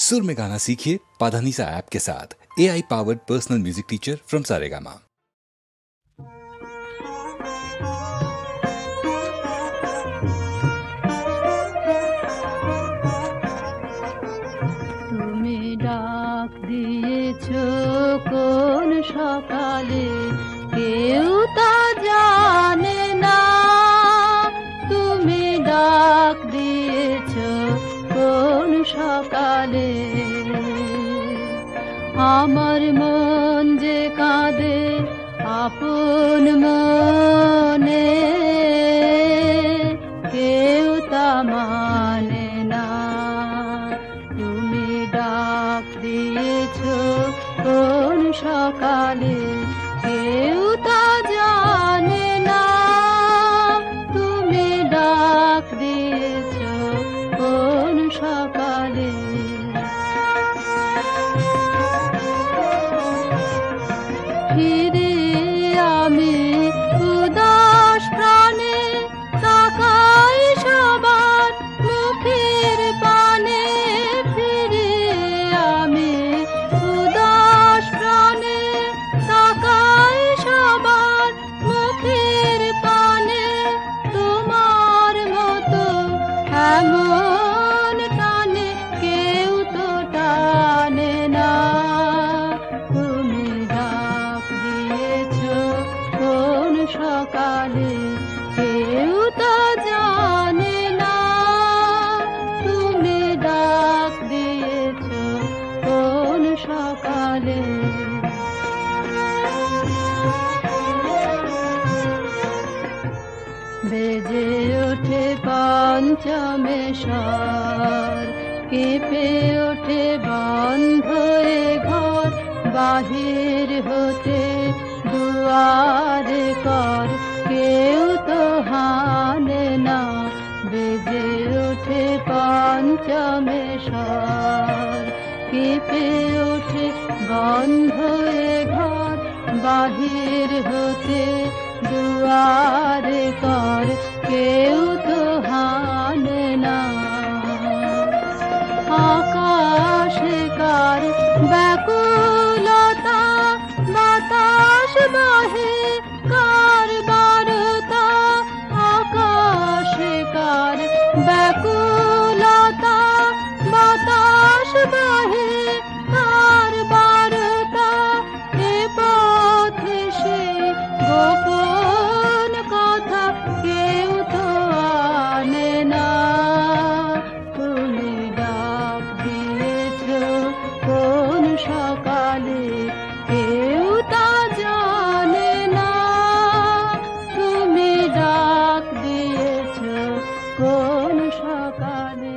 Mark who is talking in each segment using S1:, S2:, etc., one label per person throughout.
S1: सुर में गाना सीखिए पाधानीसा ऐप के साथ। AI powered personal music teacher from Saregama.
S2: তুমি ডাক দিয়েছো কোন সকালে, কেউ তা জানে না। তুমি ডাক দিয়েছো কোন সকালে, আমার মন যে কাঁদে আপন মনে, কেউ তা মানে না। তুমি ডাক দিয়েছো কোন সকালে, কেউ তা জানে না। তুমি ডাক দিয়েছো কোন সকালে। ফিরে আমি উদাস প্রাণে তাকাই সবার মুখের পানে। ফিরে আমি উদাস প্রাণে তাকাই সবার মুখের পানে। তোমার মতো এমন টানে কেউ তো টানে না। তুমি ডাক দিয়েছো কোন সকালে, কেউ তা জানে না। তুমি ডাক দিয়েছো কোন সকালে। বেজে ওঠে পঞ্চমে স্বর, কেঁপে ওঠে বন্ধ এ ঘর। বাহির হতে দুয়ারে কর, কেউ তো হানে না। বেজে ওঠে পঞ্চমে স্বর, কেঁপে ওঠে বন্ধ এ ঘর। বাহির হতে দুয়ারে কর, কেউ তো হানে না। আকাশে কার ব্যাকুলতা, বাতাস বহে কার বারতা। আকাশে কার ব্যাকুলতা, বাতাস বহে কার বারতা। এ পথে সে গোপন কথা কেউ তো আনে না। তুমি ডাক দিয়েছো কোন সকালে, কেউ তা জানে না। তুমি ডাক দিয়েছো কোন সকালে।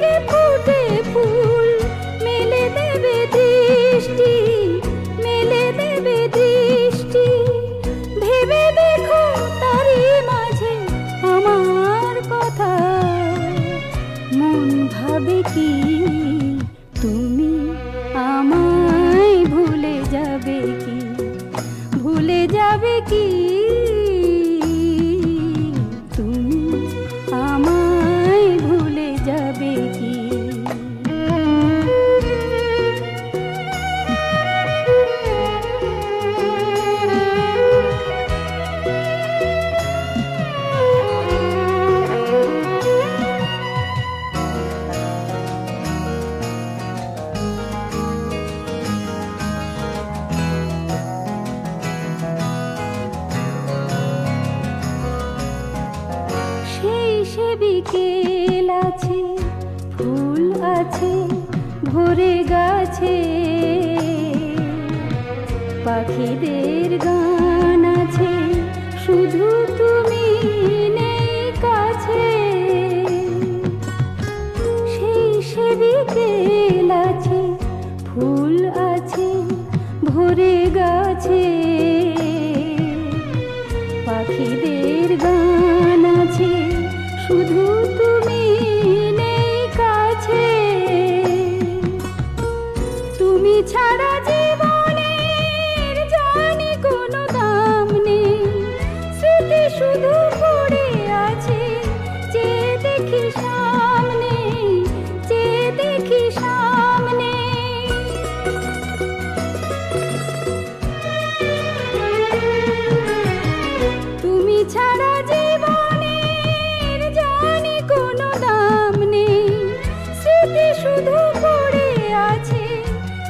S2: থেকে ফুটে ফুল মেলে দেবে দৃষ্টি, মেলে দেবে দৃষ্টি। ভেবে দেখো তারই মাঝে আমার কথা, মন ভাবে কি তুমি আমায় ভুলে যাবে কি, ভুলে যাবে কি তুমি আমায় ভুলে যাবে কি। বিকেল আছে, ফুল আছে ভরে গাছে, পাখিদের গান আছে, শুধু তুমি নেই কাছে। সেই সে বিকেল আছে, ফুল আছে ভরে গাছে, পাখিদের গান আছে, শুধু তুমি নেই কাছে। তুমি ছাড়া জীবনের জানি কোনো দাম নেই, স্মৃতি শুধু পড়ে আছে, যে দেখি সামনে, যে দেখি সামনে। তুমি ছাড়া শুধু পড়ে আছে,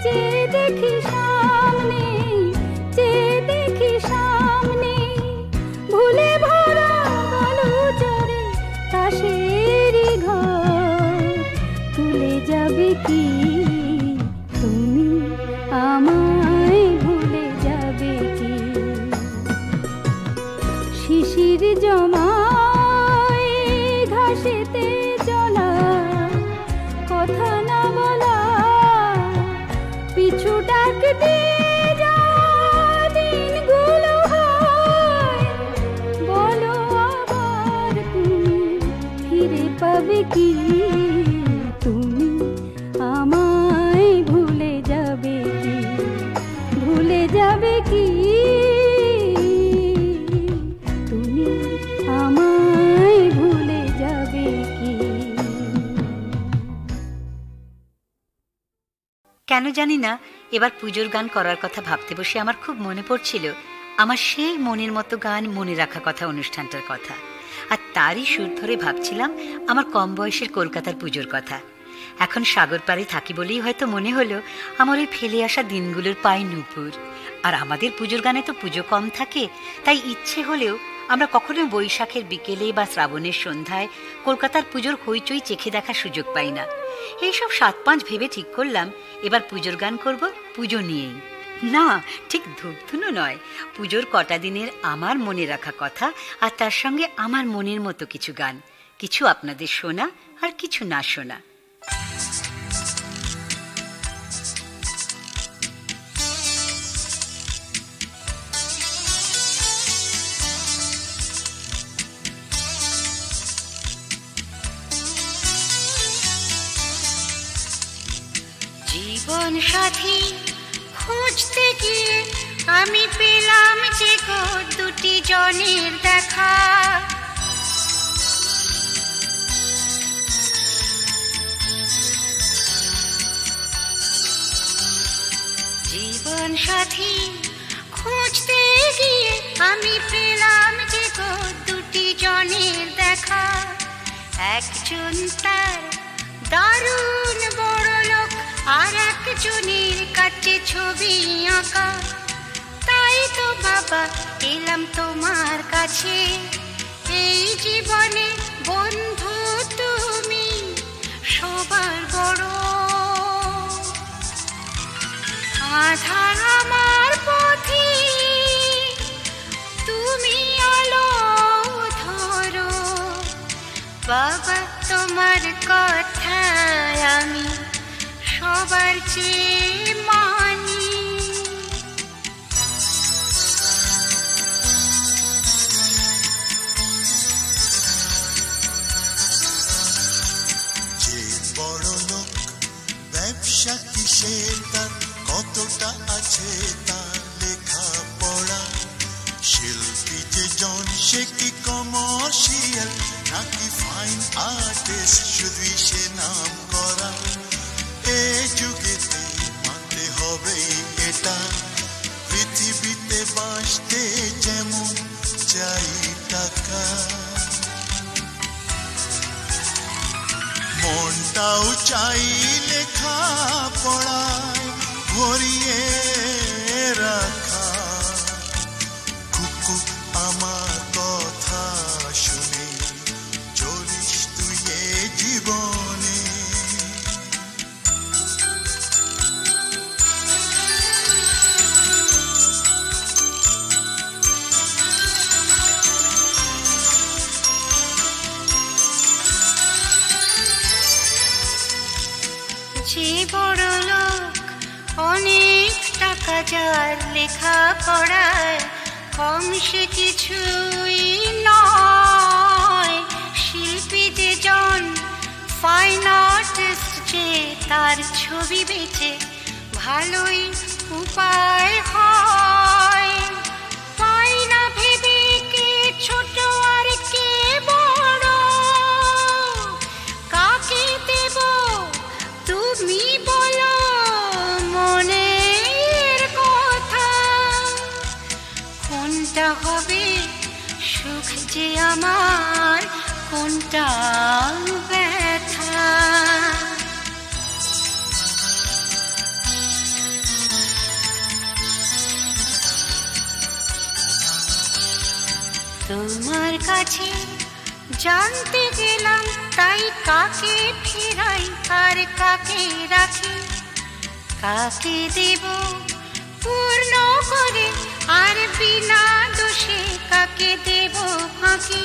S2: যে দেখি সামনে, যে দেখি সামনে। ভুলে ভরা বালু চরে তাসেরই ঘর, তুলে যাবে কি তুমি আমায় ভুলে যাবে কি। শিশির জমায় ঘাসেতে চলা, কথা না বলা, পিছু ডাকতে যা দিনগুলো হয়। বলো আবার তুমি ফিরে পাবে কি, তুমি আমায় ভুলে যাবে কি, ভুলে যাবে কি তুমি আমায় ভুলে যাবে কি।
S3: কেন জানি না এবার পুজোর গান করার কথা ভাবতে বসে আমার খুব মনে পড়ছিল আমার সেই মনের মতো গান মনে রাখা কথা অনুষ্ঠানটার কথা। আর তারই সুর ধরে ভাবছিলাম আমার কম বয়সের কলকাতার পুজোর কথা। এখন সাগর পাড়ে থাকি বলেই হয়তো মনে হলো আমার ওই ফেলে আসা দিনগুলোর পায়ে নূপুর। আর আমাদের পুজোর গানে তো পুজো কম থাকে, তাই ইচ্ছে হলেও আমরা কখনো বৈশাখের বিকেলে বা শ্রাবণের সন্ধ্যায় কলকাতার পুজোর হইচই চেখে দেখার সুযোগ পাই না। এইসব ৭-৫ ভেবে ঠিক করলাম এবার পুজোর গান করব পুজো নিয়েই। না, ঠিক ধূপধুনো নয়, পুজোর কটা দিনের আমার মনে রাখা কথা আর তার সঙ্গে আমার মনের মতো কিছু গান, কিছু আপনাদের শোনা আর কিছু না শোনা।
S4: জীবন সাথী খুঁজতে গিয়ে আমি পেলাম যে গো দুটি জনের দেখা। জীবন সাথী খুঁজতে গিয়ে আমি পেলাম যে গো দুটি জনের দেখা। একজন তার দারুণ বড় লোক, আর একজনের কাছে ছবি আঁকা। তাই তো বাবা এলাম তোমার কাছে, এই জীবনে বন্ধু তুমি সবার বড়। আধার আমার পথে তুমি আলো ধরো, বাবা তোমার কথা চেয়ে মানি।
S5: যে বড় লোক ব্যবসা কিসের, তার কতটা আছে তার লেখা পড়া। শিল্পী যে জন সে কি কমার্শিয়াল নাকি ফাইন আর্টিস্ট, শুধুই সে নাম করা। এ যুগেতে মানতে হবে এটা, পৃথিবীতে বাঁচতে যেমন চাই টাকা, মনটাও চাই লেখা পড়ায় ভরিয়ে রাখা। খুকু আমার কথা শুনে চলিস তুই এ জীবনে।
S4: যে বড় লোক অনেক টাকা যার লেখা পড়ায় কম সে কিছুই নয়। শিল্পী যে জন ফাইন আর্টিস্ট যে তার ছবি বেচে ভালোই উপায় হয়। পাই না ভেবে কে ছোট আর কে বড়, কাকে দেব তুমি বলো মনের কথা। কোনটা হবে সুখ যে আমার, কোনটা ব্যথা। তোমার কাছে জানতে গেলাম তাই কাকে ফেরাই আর কাকে রাখি, কাকে দেব পূর্ণ করে আর বিনা দোষে কাকে দেব ফাঁকি।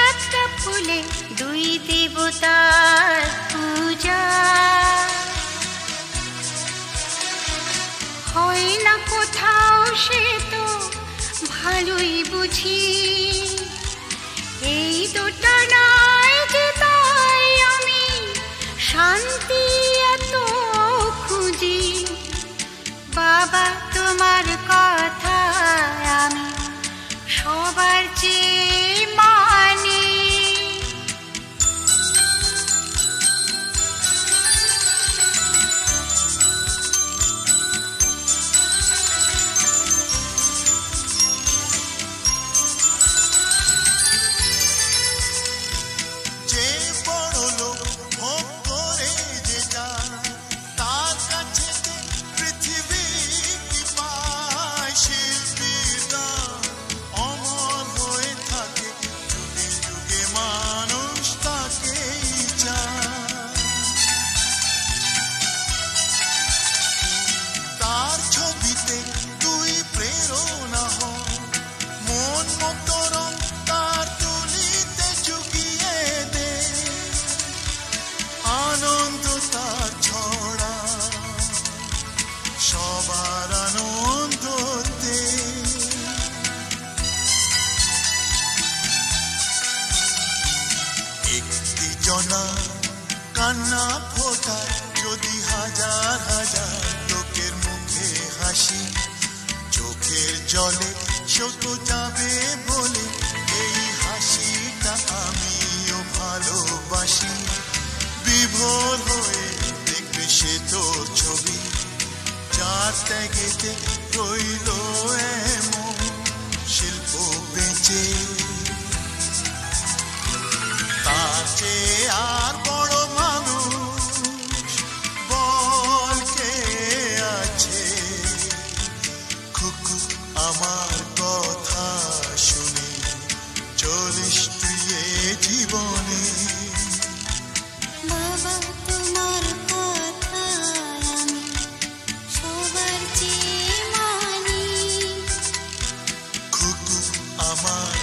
S4: একটা ফুলে দুই দেবতার পূজা হয় না কোথাও, সে তো ভালোই বুঝি। এই দুটা নয় যে তাই আমি শান্তি এত খুঁজি। বাবা তোমার কথা আমি সবার চেয়ে মানি।
S5: কান্না ফোটায় যদি হাজার হাজার লোকের মুখে হাসি, চোখের জলে শত যাবে বলে এই হাসিটা আমিও ভালোবাসি। বিভোর হয়ে দেখবে সে তোর ছবি, যার ত্যাগেতে রইল এমন শিল্প বেঁচে। তার চেয়ে আর বড় মানুষ বল কে আছে? খুকু আমার কথা শুনে চলিস তুই এ জীবনে।
S4: বাবা তোমার কথা আমি সবার চেয়ে মানি।
S5: খুকু আমার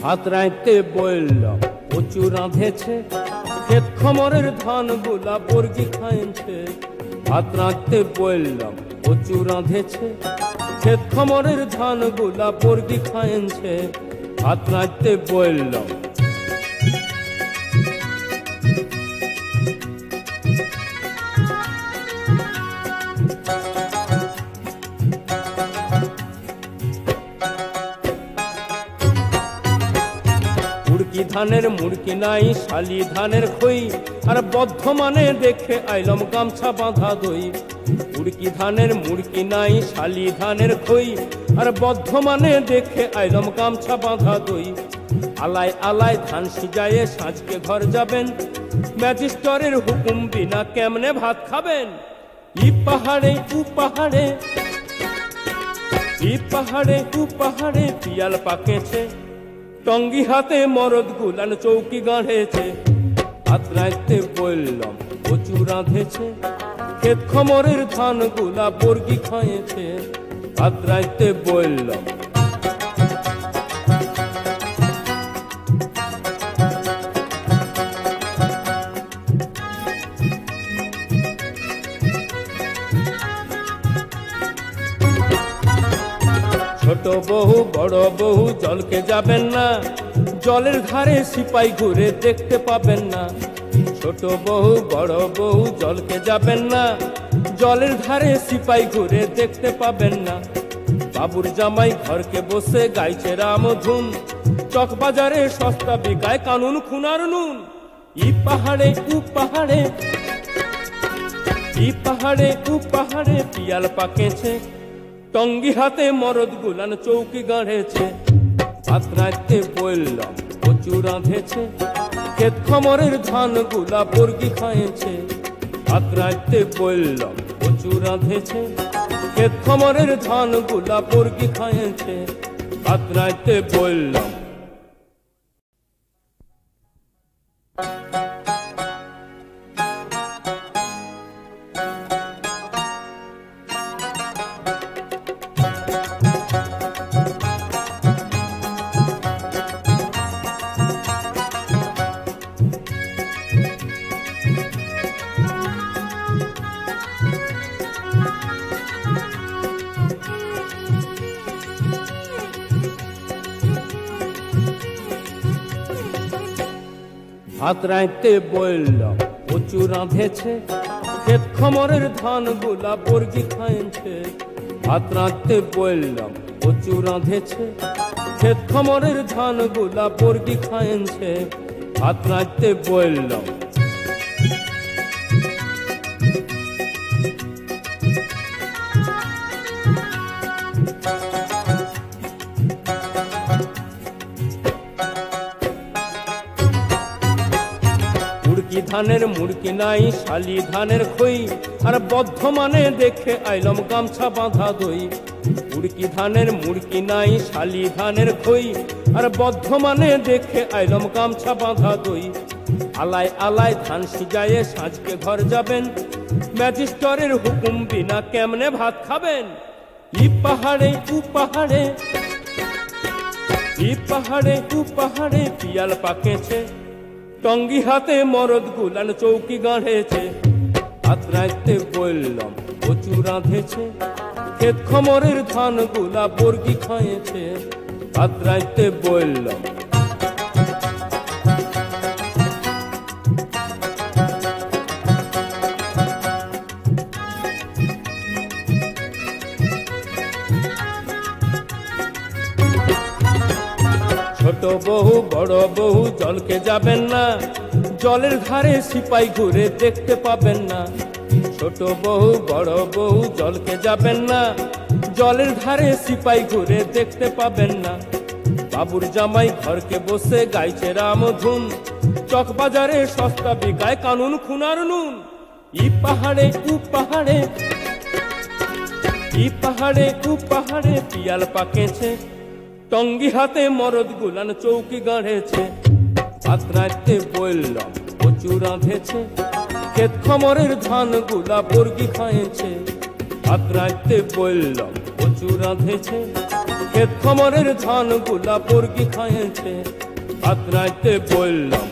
S6: ভাত রাইতে বলল কচু রাঁধেছে, ক্ষেত খমরের ধান গুলা বর্গি খাইছে। ভাত রাঁধতে বললাম কচু রাঁধেছে, ক্ষেত খমরের ধান গুলা বর্গি খাইছে। ভাত রাঁধতে বললাম ধানের মুড়কি নাই শালি ধানের খই, আর বর্ধমানে দেখে আইলাম গামছা বাঁধা দই। উড়কি ধানের মুড়কি নাই শালি ধানের খই, আর বর্ধমানে দেখে আইলাম গামছা বাঁধা দই। আলাই আলাই ধান সিজায়ে সাঁঝকে ঘর যাবেন, ম্যাজিস্টরের হুকুম বিনা কেমনে ভাত খাবেন। ই পাহাড়ে উ পাহাড়ে, ই পাহাড়ে উ পাহাড়ে পিয়াল পাকেছে, টঙ্গি হাতে মরদ গুলান চৌকি গাঁড়েছে। ভাত রাঁধতে বললাম কচু রাঁধেছে, ক্ষেত খমরের ধান গুলা বর্গি খাইছে রাত রাইতে বললাম ছোট বহু বড় বহু জলকে যাবেন না, জলের ধারে সিপাই ঘুরে দেখতে পাবেন না। ছোট বহু বড় বহু জলকে যাবেন না, জলের ধারে সিপাই ঘুরে দেখতে পাবেন না। বাবুর জামাই ঘরকে বসে গাইছে রামধুন, চকবাজারে সস্তা বিকায় কানুন খুনার নুন। ই পাহাড়ে উ পাহাড়ে, ই পাহাড়ে উ পাহাড়ে পিয়াল পাকেছে, টঙ্গি হাতে মরদ গুলান চৌকি গাড়েছে। ভাত রাইতে বললাম কচু রাঁধেছে, ক্ষেত খমরের ধান গুলা বর্গি খাইছে। ভাত রাইতে বললাম কচু রাঁধেছে, ক্ষেত খমরের ধান গুলা বর্গি খাইছে। ভাত রাইতে বললাম ভাত রাইতে বললাম কচু রাঁধেছে, ক্ষেত খমরের ধান গুলা বর্গি খাইছে। ভাত রাঁধতে বললাম কচু রাঁধেছে, ক্ষেত খমরের ধান গুলা বর্গি খাইছে। ভাত রাঁধতে বললাম ধানের মুড়কি নাই শালি ধানের খই, আর বর্ধমানে দেখে আইলাম গামছা বাঁধা দই। মুড়কি ধানের মুড়কি নাই শালি ধানের খই, আর বর্ধমানে দেখে আইলাম গামছা বাঁধা দই। আলাই আলাই ধান সিজায়ে সাঁঝকে ঘর যাবেন, ম্যাজিস্টরের হুকুম বিনা কেমনে ভাত খাবেন। ই পাহাড়ে উ পাহাড়ে, ই পাহাড়ে উ পাহাড়ে পিয়াল পাকেছে, টঙ্গি হাতে মরদ গুলান চৌকি গাড়েছে। ভাত রাইতে বললাম কচু রাঁধেছে, ক্ষেত খমরের ধান গুলা বর্গি খাইছে। ভাত রাইতে বললাম ছোট বহু বড় বহু জলকে যাবেন না, জলের ধারে সিপাই ঘুরে দেখতে পাবেন না। ছোট বহু বড় বহু জলকে যাবেন না, জলের ধারে সিপাই ঘুরে দেখতে পাবেন না। বাবুর জামাই ঘরকে বসে গাইছে রামধুন, চকবাজারে সস্তা বিকায় কানুন খুনার নুন। ই পাহাড়ে উ পাহাড়ে, ই পাহাড়ে উ পাহাড়ে পিয়াল পাকেছে, টঙ্গি হাতে মরদ গুলান চৌকি গাড়েছে। ভাত রাইতে বললাম কচু রাঁধেছে, ক্ষেত খমরের ধান গুলা বর্গি খাইছে। ভাত রাইতে বললাম কচু রাঁধেছে, ক্ষেত খমরের ধান গুলা বর্গি খাইছে। ভাত রাইতে বললাম